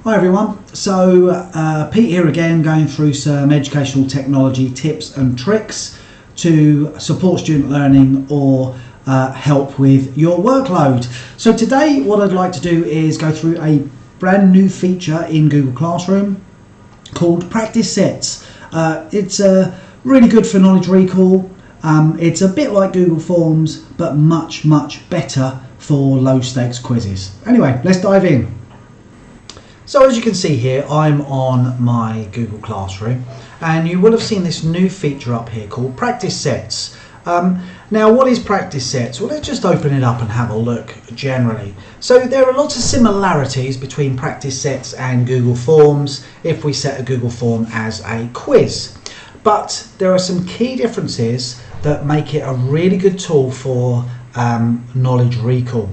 Hi everyone, so Pete here again, going through some educational technology tips and tricks to support student learning or help with your workload. So today what I'd like to do is go through a brand new feature in Google Classroom called Practice Sets. It's really good for knowledge recall. It's a bit like Google Forms but much better for low stakes quizzes. Anyway, let's dive in. So as you can see here, I'm on my Google Classroom and you will have seen this new feature up here called Practice Sets. Now what is Practice Sets? Well, let's just open it up and have a look generally. So there are lots of similarities between Practice Sets and Google Forms if we set a Google form as a quiz. But there are some key differences that make it a really good tool for knowledge recall.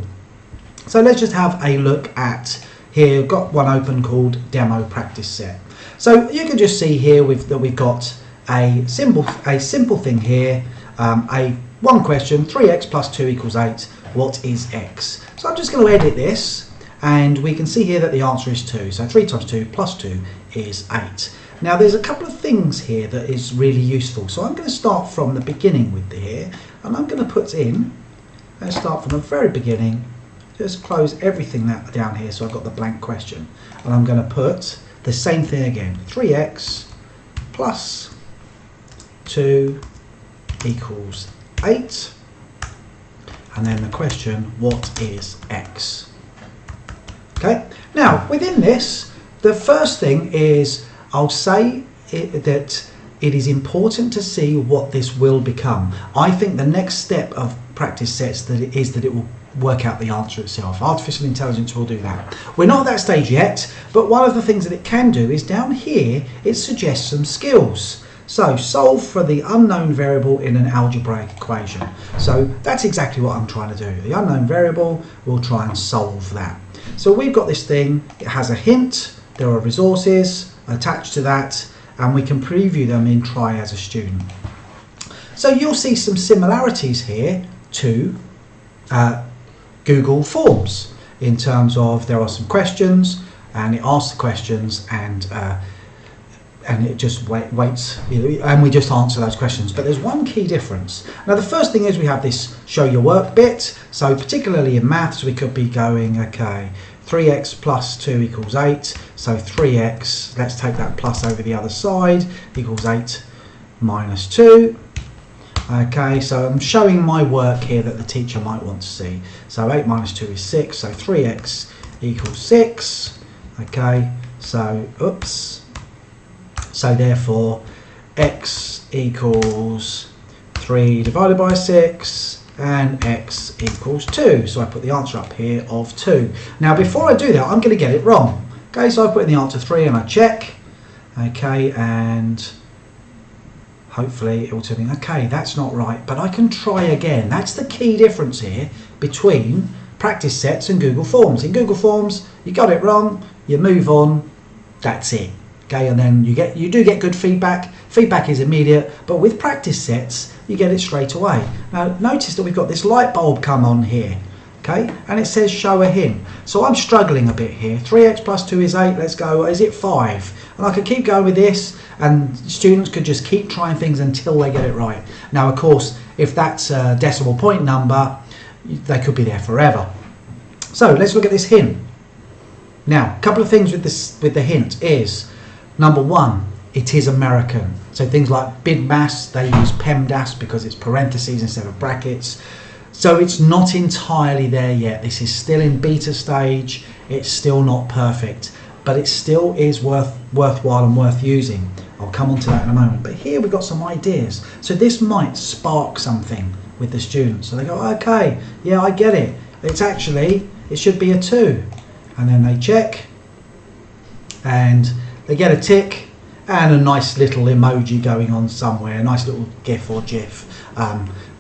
So let's just have a look at here. We've got one open called Demo Practice Set. So you can just see here that we've got a simple thing here, one question, 3x plus 2 equals 8, what is x? So I'm just going to edit this and we can see here that the answer is 2. So 3 times 2 plus 2 is 8. Now there's a couple of things here that is really useful. So I'm going to start from the beginning with here and I'm going to put in, let's start from the very beginning. Just close everything down here so I've got the blank question. And I'm going to put the same thing again. 3x plus 2 equals 8. And then the question, what is x? Okay, now within this, the first thing is I'll say that it is important to see what this will become. I think the next step of Practice Sets is that it will work out the answer itself. Artificial intelligence will do that. We're not at that stage yet, but one of the things that it can do is down here it suggests some skills. So solve for the unknown variable in an algebraic equation. So that's exactly what I'm trying to do. The unknown variable, we'll try and solve that. So we've got this thing, it has a hint, there are resources attached to that, and we can preview them in Try as a Student. So you'll see some similarities here to Google Forms in terms of there are some questions and it asks the questions and it just waits, and we just answer those questions. But there's one key difference. Now the first thing is we have this show your work bit. So particularly in maths we could be going, okay, 3x plus 2 equals 8. So 3x, let's take that plus over the other side, equals 8 minus 2. Okay, so I'm showing my work here that the teacher might want to see. So 8 minus 2 is 6, so 3x equals 6. Okay, so, oops. So therefore, x equals 3 divided by 6, and x equals 2. So I put the answer up here of 2. Now before I do that, I'm going to get it wrong. Okay, so I put in the answer 3 and I check. Okay, and hopefully it will tell me, okay, that's not right, but I can try again. That's the key difference here between Practice Sets and Google Forms. In Google Forms, you got it wrong, you move on, that's it. Okay, and then you do get good feedback. Feedback is immediate, but with Practice Sets, you get it straight away. Now, notice that we've got this light bulb come on here. Okay, and it says show a hint. So I'm struggling a bit here. 3x plus 2 is 8, let's go, is it 5? And I could keep going with this and students could just keep trying things until they get it right. Now of course, if that's a decimal point number, they could be there forever. So let's look at this hint. Now, a couple of things with the hint is, number one, it is American. So things like BIDMAS, they use PEMDAS because it's parentheses instead of brackets. So it's not entirely there yet. This is still in beta stage. It's still not perfect, but it still is worthwhile and worth using. I'll come on to that in a moment. But here we've got some ideas. So this might spark something with the students. So they go, okay, yeah, I get it. It should be a 2. And then they check and they get a tick and a nice little emoji going on somewhere, a nice little GIF or GIF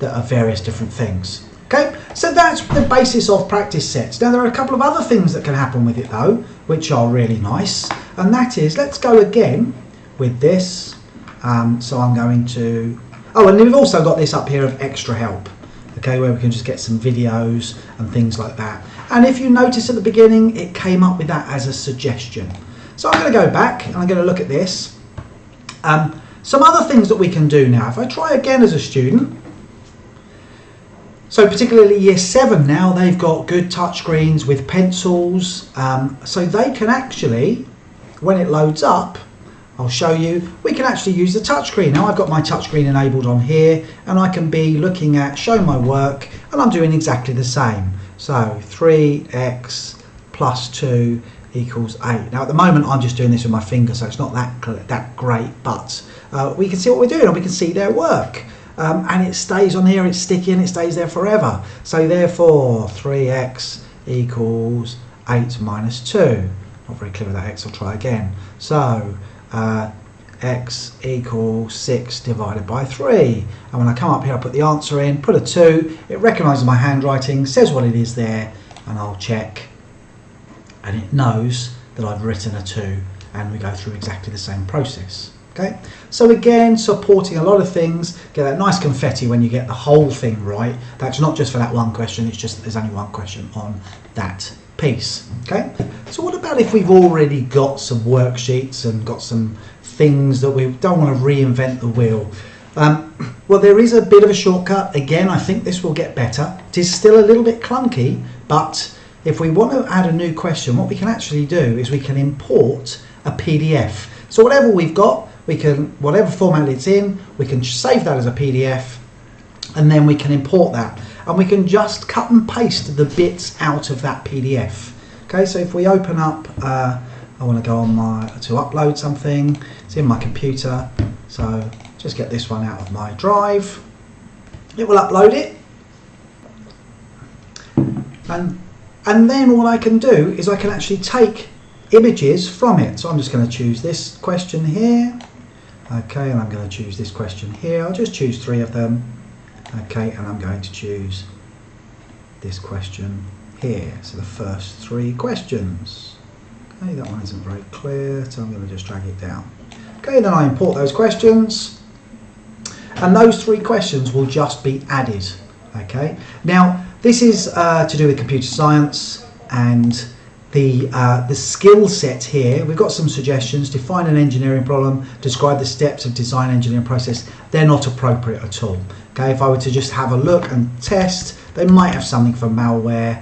that are various different things. Okay, so that's the basis of Practice Sets. Now there are a couple of other things that can happen with it though, which are really nice, and that is, let's go again with this. So I'm going to, and we've also got this up here of extra help, okay, where we can just get some videos and things like that. And if you notice at the beginning, it came up with that as a suggestion. So I'm going to go back and I'm going to look at this. Some other things that we can do now. If I try again as a student, so particularly year 7 now, they've got good touchscreens with pencils. So they can actually, when it loads up, I'll show you, we can actually use the touchscreen. Now I've got my touchscreen enabled on here and I can be looking at show my work and I'm doing exactly the same. So 3x plus 2 equals 8. Now at the moment I'm just doing this with my finger, so it's not that great, but we can see what we're doing and we can see their work. And it stays on here, it's sticky and it stays there forever. So therefore 3x equals 8 minus 2. Not very clear with that x, I'll try again. So x equals 6 divided by 3. And when I come up here, I put the answer in, put a 2, it recognises my handwriting, says what it is there, and I'll check. And it knows that I've written a 2, and we go through exactly the same process. Okay, so again, supporting a lot of things. Get that nice confetti when you get the whole thing right. That's not just for that one question, it's just there's only one question on that piece. Okay, so what about if we've already got some worksheets and got some things that we don't want to reinvent the wheel? Well, there is a bit of a shortcut. Again, I think this will get better. It is still a little bit clunky, but if we want to add a new question, what we can actually do is we can import a PDF. So whatever we've got, we can, whatever format it's in, we can save that as a PDF and then we can import that. And we can just cut and paste the bits out of that PDF. Okay, so if we open up, I want to go on to upload something. It's in my computer. So just get this one out of my drive. It will upload it. And then what I can do is I can actually take images from it. So I'm just going to choose this question here. Okay, and I'm going to choose this question here. I'll just choose 3 of them. Okay, and I'm going to choose this question here. So the first 3 questions. Okay, that one isn't very clear, so I'm going to just drag it down. Okay, then I import those questions. And those 3 questions will just be added. Okay, now this is to do with computer science, and the skill set here, we've got some suggestions. Define an engineering problem, describe the steps of design engineering process. They're not appropriate at all. Okay, if I were to just have a look and test, they might have something for malware.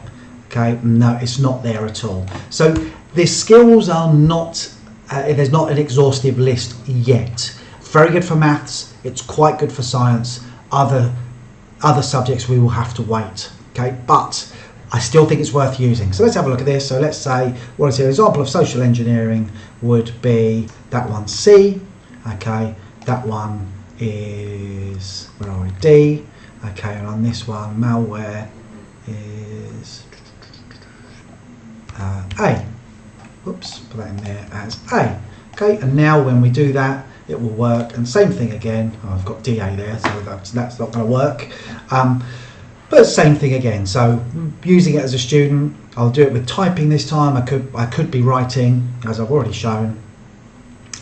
Okay, no, it's not there at all. So the skills are not, there's not an exhaustive list yet. Very good for maths, it's quite good for science. Other subjects we will have to wait. Okay, but I still think it's worth using. So let's have a look at this. So let's say, what is an example of social engineering would be that one C. Okay, that one is, where are we, D. Okay, and on this one, malware is A. Whoops, put that in there as A. Okay, and now when we do that, it will work. And same thing again. Oh, I've got DA there, so that's not going to work. But same thing again. So using it as a student, I'll do it with typing this time. I could be writing, as I've already shown.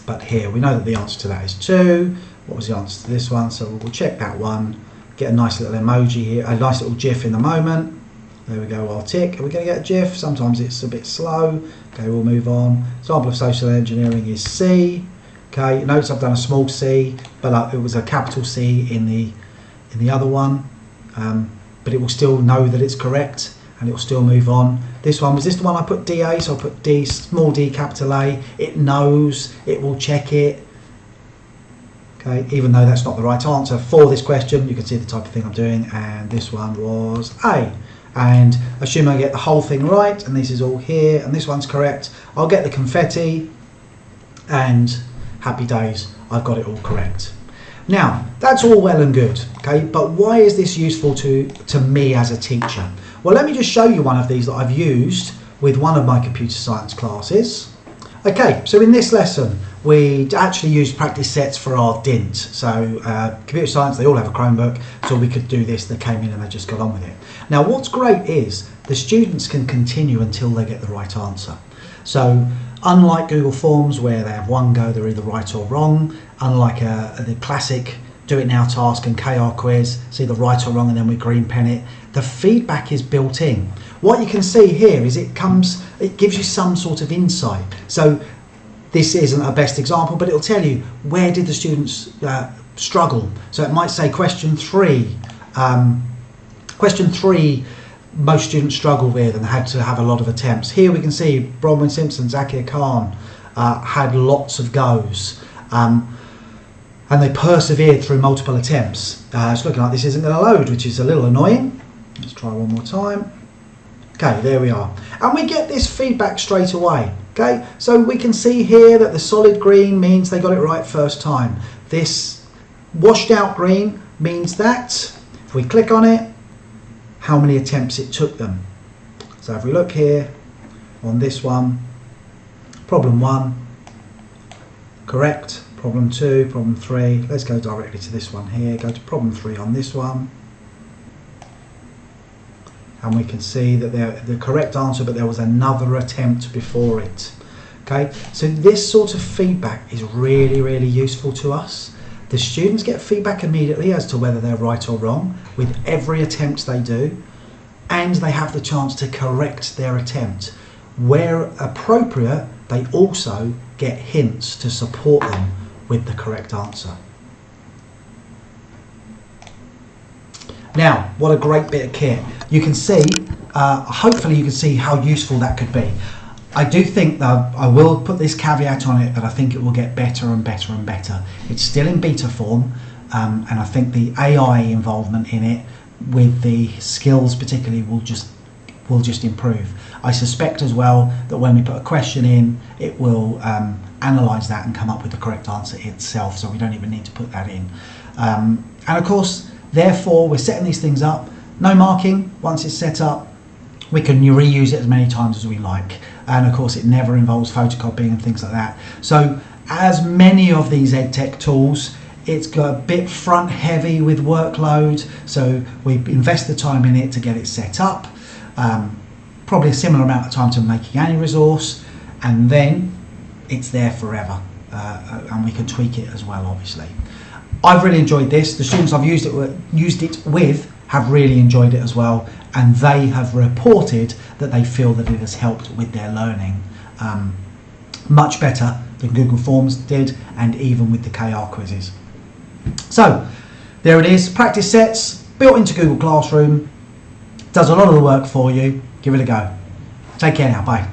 But here we know that the answer to that is 2. What was the answer to this one? So we'll check that one. Get a nice little emoji here, a nice little GIF in the moment. There we go. I'll tick. Are we going to get a GIF? Sometimes it's a bit slow. Okay, we'll move on. Example of social engineering is C. Okay, notice I've done a small c, but it was a capital C in the other one. But it will still know that it's correct and it will still move on. This one, was this the one I put DA? So I put D, small d, capital A. It knows, it will check it. Okay, even though that's not the right answer for this question, you can see the type of thing I'm doing, and this one was A. And assume I get the whole thing right, and this is all here, and this one's correct, I'll get the confetti, and happy days, I've got it all correct. Now, that's all well and good, okay, but why is this useful to me as a teacher? Well, let me just show you one of these that I've used with one of my computer science classes. Okay, so in this lesson, we actually used practice sets for our DINT. So computer science, they all have a Chromebook, so we could do this. They came in and they just got on with it. Now, what's great is the students can continue until they get the right answer. So unlike Google Forms, where they have one go, they're either right or wrong, unlike the classic Do It Now task and KR quiz, see the right or wrong, and then we green pen it. The feedback is built in. What you can see here is it gives you some sort of insight. So this isn't a best example, but it'll tell you where did the students struggle. So it might say question 3. Question 3 most students struggled with and had to have a lot of attempts. Here we can see Bronwyn Simpson, Zakir Khan had lots of goes. And they persevered through multiple attempts. It's looking like this isn't going to load, which is a little annoying. Let's try one more time. Okay, there we are. And we get this feedback straight away. Okay, so we can see here that the solid green means they got it right first time. This washed out green means that, if we click on it, how many attempts it took them. So if we look here on this one, problem 1, correct. Problem 2, problem 3, let's go directly to this one here, go to problem 3 on this one. And we can see that the correct answer, but there was another attempt before it. Okay, so this sort of feedback is really, really useful to us. The students get feedback immediately as to whether they're right or wrong with every attempt they do, and they have the chance to correct their attempt. Where appropriate, they also get hints to support them with the correct answer. Now, what a great bit of kit. You can see, hopefully you can see how useful that could be. I do think that I will put this caveat on it that I think it will get better and better and better. It's still in beta form, and I think the AI involvement in it with the skills particularly will just improve. I suspect as well that when we put a question in, it will analyse that and come up with the correct answer itself, so we don't even need to put that in. And of course, therefore, we're setting these things up. No marking. Once it's set up, we can reuse it as many times as we like. And of course, it never involves photocopying and things like that. So as many of these EdTech tools, it's got a bit front heavy with workload, so we invest the time in it to get it set up. Probably a similar amount of time to making any resource, and then it's there forever, and we can tweak it as well, obviously. I've really enjoyed this. The students I've used it with have really enjoyed it as well, and they have reported that they feel that it has helped with their learning much better than Google Forms did, and even with the KR quizzes. So there it is, practice sets built into Google Classroom, does a lot of the work for you. Give it a go. Take care now, bye.